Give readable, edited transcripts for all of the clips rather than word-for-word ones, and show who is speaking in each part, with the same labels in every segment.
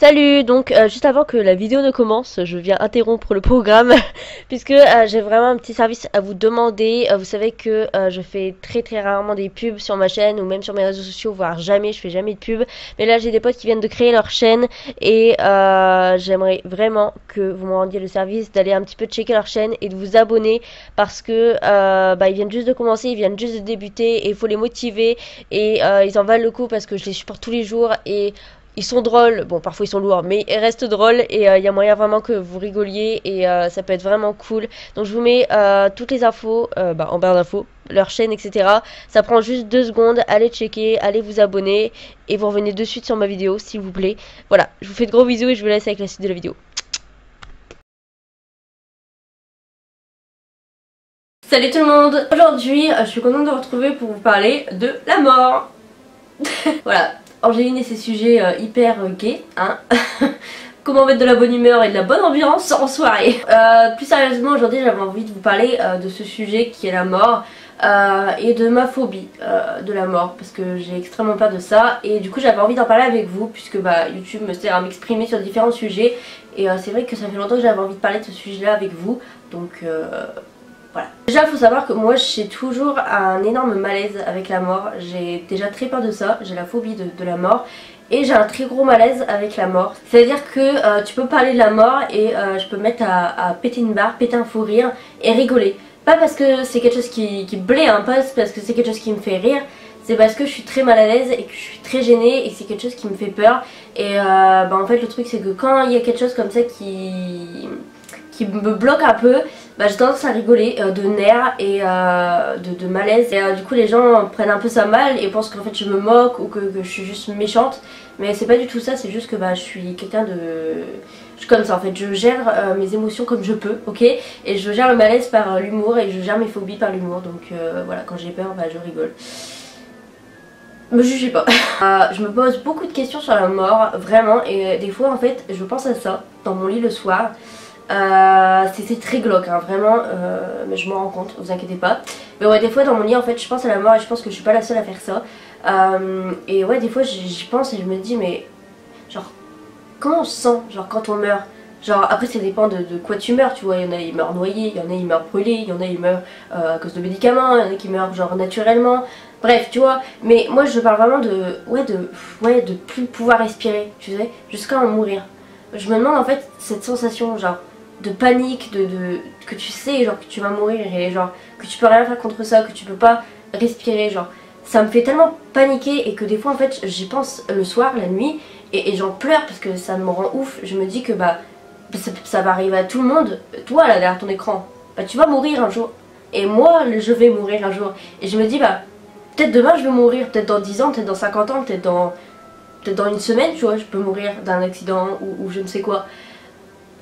Speaker 1: Salut, donc juste avant que la vidéo ne commence, je viens interrompre le programme puisque j'ai vraiment un petit service à vous demander. Vous savez que je fais très rarement des pubs sur ma chaîne ou même sur mes réseaux sociaux, voire jamais, je fais jamais de pubs. Mais là j'ai des potes qui viennent de créer leur chaîne et j'aimerais vraiment que vous me rendiez le service d'aller un petit peu checker leur chaîne et de vous abonner parce que ils viennent juste de commencer, ils viennent juste de débuter et il faut les motiver et ils en valent le coup parce que je les supporte tous les jours et ils sont drôles, bon parfois ils sont lourds, mais ils restent drôles et il y a moyen vraiment que vous rigoliez et ça peut être vraiment cool. Donc je vous mets toutes les infos en barre d'infos, leur chaîne, etc. Ça prend juste 2 secondes, allez checker, allez vous abonner et vous revenez de suite sur ma vidéo s'il vous plaît. Voilà, je vous fais de gros bisous et je vous laisse avec la suite de la vidéo. Salut tout le monde. Aujourd'hui je suis contente de vous retrouver pour vous parler de la mort. Voilà. Angéline et ses sujets hyper gays, hein. Comment mettre de la bonne humeur et de la bonne ambiance en soirée. Plus sérieusement, aujourd'hui j'avais envie de vous parler de ce sujet qui est la mort et de ma phobie de la mort parce que j'ai extrêmement peur de ça et du coup j'avais envie d'en parler avec vous puisque YouTube me sert à m'exprimer sur différents sujets et c'est vrai que ça fait longtemps que j'avais envie de parler de ce sujet là avec vous donc voilà. Déjà il faut savoir que moi j'ai toujours un énorme malaise avec la mort, j'ai déjà très peur de ça, j'ai la phobie de la mort et j'ai un très gros malaise avec la mort. C'est à dire que tu peux parler de la mort et je peux me mettre à péter une barre, péter un fou rire et rigoler. Pas parce que c'est quelque chose qui me plaît, hein, pas parce que c'est quelque chose qui me fait rire, c'est parce que je suis très mal à l'aise et que je suis très gênée et que c'est quelque chose qui me fait peur. Et en fait le truc c'est que quand il y a quelque chose comme ça qui me bloque un peu, j'ai tendance à rigoler de nerfs et de malaise et du coup les gens prennent un peu ça mal et pensent qu'en fait je me moque ou que je suis juste méchante, mais c'est pas du tout ça, c'est juste que je suis quelqu'un de... Je suis comme ça en fait, je gère mes émotions comme je peux, ok, et je gère le malaise par l'humour et je gère mes phobies par l'humour, donc voilà, quand j'ai peur je rigole. Me jugez pas. Je me pose beaucoup de questions sur la mort, vraiment, et des fois en fait je pense à ça dans mon lit le soir. C'est très glauque hein, vraiment, mais je m'en rends compte, vous inquiétez pas. Mais ouais, des fois dans mon lit en fait je pense à la mort et je pense que je suis pas la seule à faire ça. Et ouais, des fois j'y pense et je me dis mais genre comment on se sent genre quand on meurt. Genre après ça dépend de quoi tu meurs, tu vois, il y en a ils meurent noyés, il y en a ils meurent brûlés, il y en a ils meurent à cause de médicaments, il y en a qui meurent genre naturellement. Bref, tu vois, mais moi je parle vraiment de plus pouvoir respirer, tu sais, jusqu'à en mourir. Je me demande en fait cette sensation genre de panique, que tu sais genre que tu vas mourir et genre que tu peux rien faire contre ça, que tu peux pas respirer, genre ça me fait tellement paniquer et que des fois en fait j'y pense le soir, la nuit et j'en pleure parce que ça me rend ouf. Je me dis que ça va arriver à tout le monde, toi là derrière ton écran, tu vas mourir un jour et moi je vais mourir un jour et je me dis peut-être demain je vais mourir, peut-être dans 10 ans, peut-être dans 50 ans, peut-être dans une semaine, tu vois, je peux mourir d'un accident ou je ne sais quoi.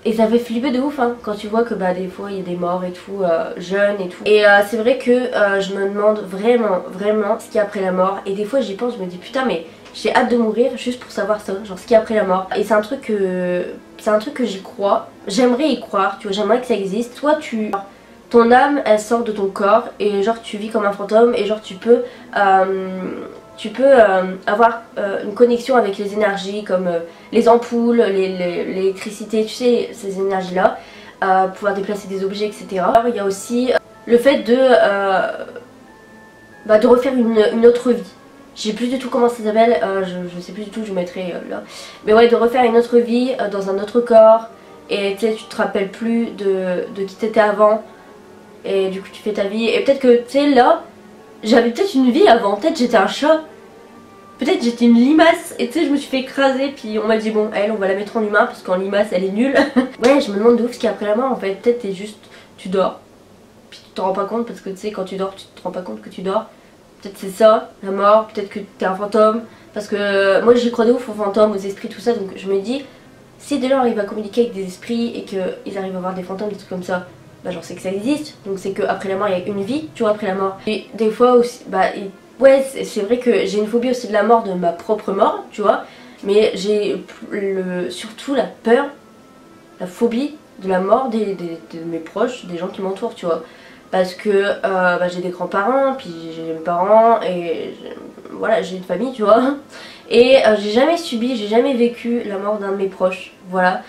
Speaker 1: Et ça fait flipper de ouf hein, quand tu vois que des fois il y a des morts et tout, jeunes et tout. Et c'est vrai que je me demande vraiment ce qu'il y a après la mort. Et des fois j'y pense, je me dis putain mais j'ai hâte de mourir juste pour savoir ça, genre ce qu'il y a après la mort. Et c'est un truc que j'y crois, j'aimerais y croire, tu vois, j'aimerais que ça existe. Toi ton âme elle sort de ton corps et genre tu vis comme un fantôme et genre tu peux avoir une connexion avec les énergies comme les ampoules, l'électricité, tu sais, ces énergies là, pouvoir déplacer des objets, etc. Alors il y a aussi le fait de refaire une autre vie. Je sais plus du tout comment ça s'appelle, je sais plus du tout, je mettrai là. Mais ouais, de refaire une autre vie dans un autre corps et tu sais, tu te rappelles plus de qui t'étais avant et du coup tu fais ta vie et peut-être que tu sais là, j'avais peut-être une vie avant, peut-être j'étais un chat, peut-être j'étais une limace et tu sais je me suis fait écraser puis on m'a dit bon elle on va la mettre en humain parce qu'en limace elle est nulle. Ouais, je me demande de ouf ce qu'il y a après la mort en fait, peut-être t'es juste, tu dors puis tu t'en rends pas compte parce que tu sais quand tu dors tu te rends pas compte que tu dors. Peut-être c'est ça, la mort, peut-être que t'es un fantôme parce que moi j'y crois de ouf aux fantômes, aux esprits, tout ça, donc je me dis si des gens arrivent à communiquer avec des esprits et qu'ils arrivent à voir des fantômes, des trucs comme ça, j'en sais que ça existe, donc c'est qu'après la mort il y a une vie, tu vois, après la mort. Et des fois aussi, ouais c'est vrai que j'ai une phobie aussi de la mort, de ma propre mort, tu vois, mais j'ai surtout la peur, la phobie de la mort de mes proches, des gens qui m'entourent, tu vois. parce que j'ai des grands-parents, puis j'ai mes parents et voilà, j'ai une famille, tu vois. Et j'ai jamais subi, j'ai jamais vécu la mort d'un de mes proches, voilà.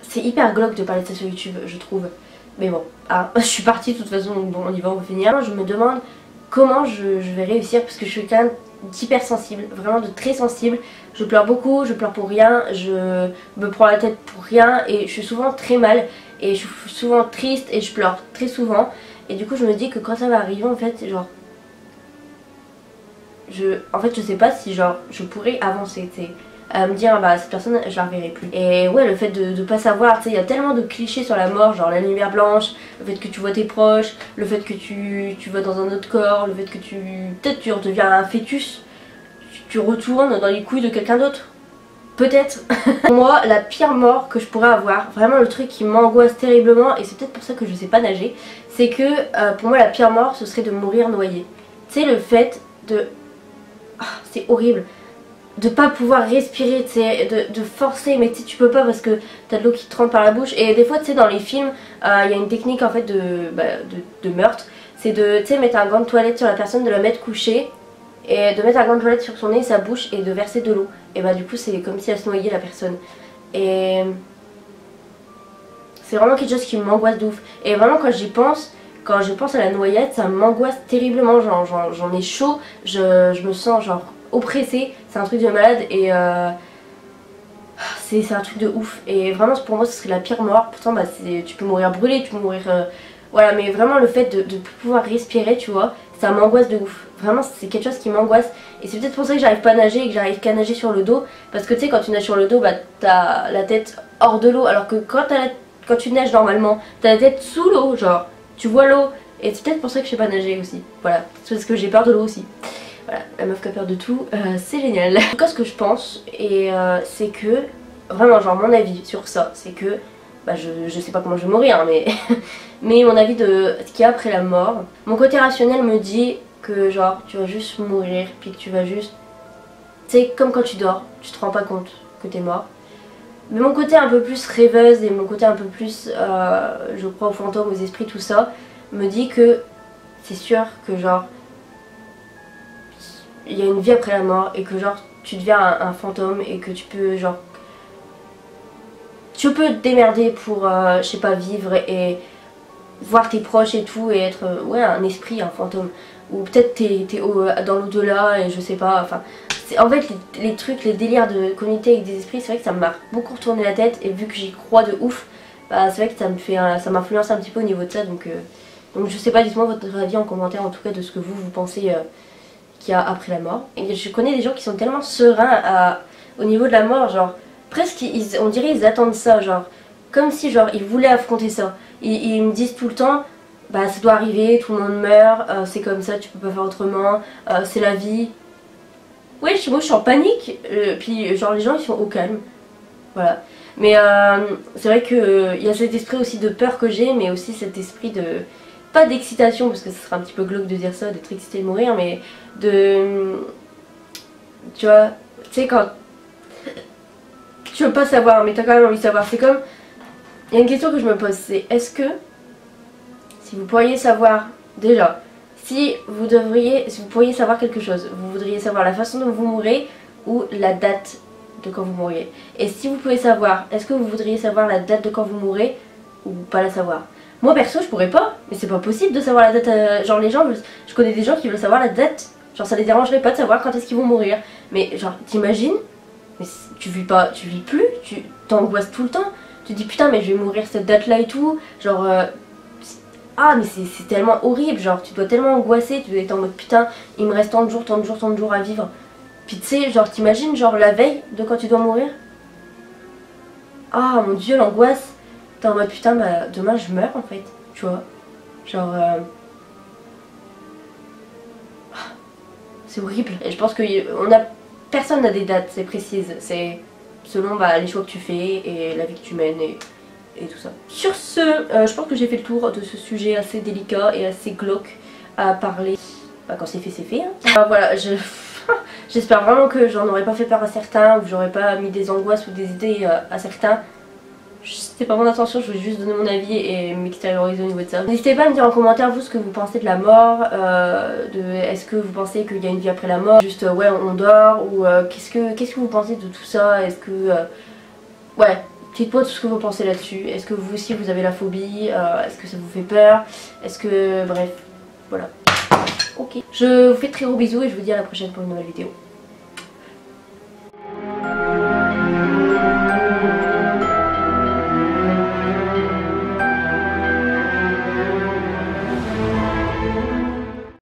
Speaker 1: C'est hyper glauque de parler de ça sur YouTube, je trouve. Mais bon, je suis partie de toute façon, donc bon, on y va, on va finir. Je me demande comment je vais réussir, parce que je suis quelqu'un d'hyper sensible, vraiment de très sensible. Je pleure beaucoup, je pleure pour rien, je me prends la tête pour rien et je suis souvent très mal et je suis souvent triste et je pleure très souvent. Et du coup je me dis que quand ça va arriver en fait, genre je sais pas si genre je pourrais avancer, tu sais, à me dire bah cette personne je la reverrai plus. Et ouais, le fait de pas savoir, tu sais, il y a tellement de clichés sur la mort, genre la lumière blanche, le fait que tu vois tes proches, le fait que tu vas dans un autre corps, le fait que peut-être tu redeviens un fœtus, tu retournes dans les couilles de quelqu'un d'autre. Peut-être. Pour moi, la pire mort que je pourrais avoir, vraiment le truc qui m'angoisse terriblement, et c'est peut-être pour ça que je sais pas nager, c'est que pour moi la pire mort ce serait de mourir noyé. Tu sais, le fait de... c'est horrible. De pas pouvoir respirer, tu sais, de forcer, mais tu peux pas parce que t'as de l'eau qui te rentre par la bouche. Et des fois, tu sais, dans les films, il y a une technique en fait de meurtre, c'est de, tu sais, mettre un gant de toilette sur la personne, de la mettre couchée, et de mettre un gant de toilette sur son nez, sa bouche, et de verser de l'eau. Et bah du coup, c'est comme si elle se noyait la personne. Et c'est vraiment quelque chose qui m'angoisse de ouf. Et vraiment, quand j'y pense... Quand je pense à la noyade, ça m'angoisse terriblement, j'en ai chaud, je me sens genre oppressée, c'est un truc de malade et c'est un truc de ouf. Et vraiment pour moi ce serait la pire mort, pourtant bah, tu peux mourir brûlé, tu peux mourir... voilà, mais vraiment le fait de pouvoir respirer, tu vois, ça m'angoisse de ouf. Vraiment c'est quelque chose qui m'angoisse et c'est peut-être pour ça que j'arrive pas à nager et que j'arrive qu'à nager sur le dos. Parce que tu sais quand tu nages sur le dos, bah t'as la tête hors de l'eau, alors que quand tu nages normalement, t'as la tête sous l'eau, genre... Tu vois l'eau, et c'est peut-être pour ça que je sais pas nager aussi. Voilà, c'est parce que j'ai peur de l'eau aussi. Voilà, la meuf qui a peur de tout, c'est génial. En tout cas, ce que je pense, et c'est que, vraiment, genre mon avis sur ça, c'est que, bah je sais pas comment je vais mourir, hein, mais, mais mon avis de ce qu'il y a après la mort, mon côté rationnel me dit que, genre, tu vas juste mourir, puis que tu vas juste. Tu sais, comme quand tu dors, tu te rends pas compte que t'es mort. Mais mon côté un peu plus rêveuse et mon côté un peu plus, je crois aux fantômes, aux esprits, tout ça, me dit que c'est sûr que genre, il y a une vie après la mort et que genre, tu deviens un fantôme et que tu peux genre, tu peux te démerder pour, je sais pas, vivre et voir tes proches et tout et être, ouais, un esprit, un fantôme. Ou peut-être t'es dans l'au-delà et je sais pas, enfin... En fait les trucs, les délires de communauté avec des esprits, c'est vrai que ça m'a beaucoup retourné la tête et vu que j'y crois de ouf, bah c'est vrai que ça m'influence un petit peu au niveau de ça, donc je sais pas, dites-moi votre avis en commentaire en tout cas de ce que vous pensez qu'il y a après la mort. Et je connais des gens qui sont tellement sereins au niveau de la mort, genre presque on dirait ils attendent ça, genre comme si genre ils voulaient affronter ça. Ils me disent tout le temps bah ça doit arriver, tout le monde meurt, c'est comme ça, tu peux pas faire autrement, c'est la vie. Ouais, moi je suis en panique, puis genre les gens ils sont au calme, voilà. Mais c'est vrai qu'il y a cet esprit aussi de peur que j'ai, mais aussi cet esprit de... Pas d'excitation, parce que ce serait un petit peu glauque de dire ça, d'être excité de mourir, mais de... Tu vois, tu sais quand... Tu veux pas savoir, mais t'as quand même envie de savoir, c'est comme... Il y a une question que je me pose, c'est est-ce que... Si vous pourriez savoir, déjà... Si vous pourriez savoir quelque chose, vous voudriez savoir la façon dont vous mourrez ou la date de quand vous mourriez. Et si vous pouvez savoir, est-ce que vous voudriez savoir la date de quand vous mourrez ou pas la savoir? Moi perso je pourrais pas, mais c'est pas possible de savoir la date, genre les gens, je connais des gens qui veulent savoir la date, genre ça les dérangerait pas de savoir quand est-ce qu'ils vont mourir. Mais genre t'imagines, mais tu vis plus, tu t'angoisses tout le temps, tu te dis putain mais je vais mourir cette date là et tout, genre... ah mais c'est tellement horrible, genre tu dois tellement angoisser, tu dois être en mode putain il me reste tant de jours, tant de jours, tant de jours à vivre. Puis tu sais genre t'imagines genre la veille de quand tu dois mourir. Ah mon dieu l'angoisse. T'es en mode putain bah demain je meurs en fait, tu vois. Genre c'est horrible. Et je pense que personne n'a des dates, c'est précise, c'est selon bah, les choix que tu fais et la vie que tu mènes et tout ça. Sur ce, je pense que j'ai fait le tour de ce sujet assez délicat et assez glauque à parler. Bah, quand c'est fait, hein. Voilà, j'espère vraiment que j'en aurais pas fait peur à certains ou que j'aurais pas mis des angoisses ou des idées à certains. C'était pas mon intention, je voulais juste donner mon avis et m'extérioriser au niveau de ça. N'hésitez pas à me dire en commentaire vous ce que vous pensez de la mort, est-ce que vous pensez qu'il y a une vie après la mort, juste ouais on dort, ou qu'est-ce que vous pensez de tout ça, est-ce que... ouais, dites-moi tout ce que vous pensez là-dessus, est-ce que vous aussi vous avez la phobie, est-ce que ça vous fait peur, est-ce que... bref, voilà. Ok, je vous fais de très gros bisous et je vous dis à la prochaine pour une nouvelle vidéo.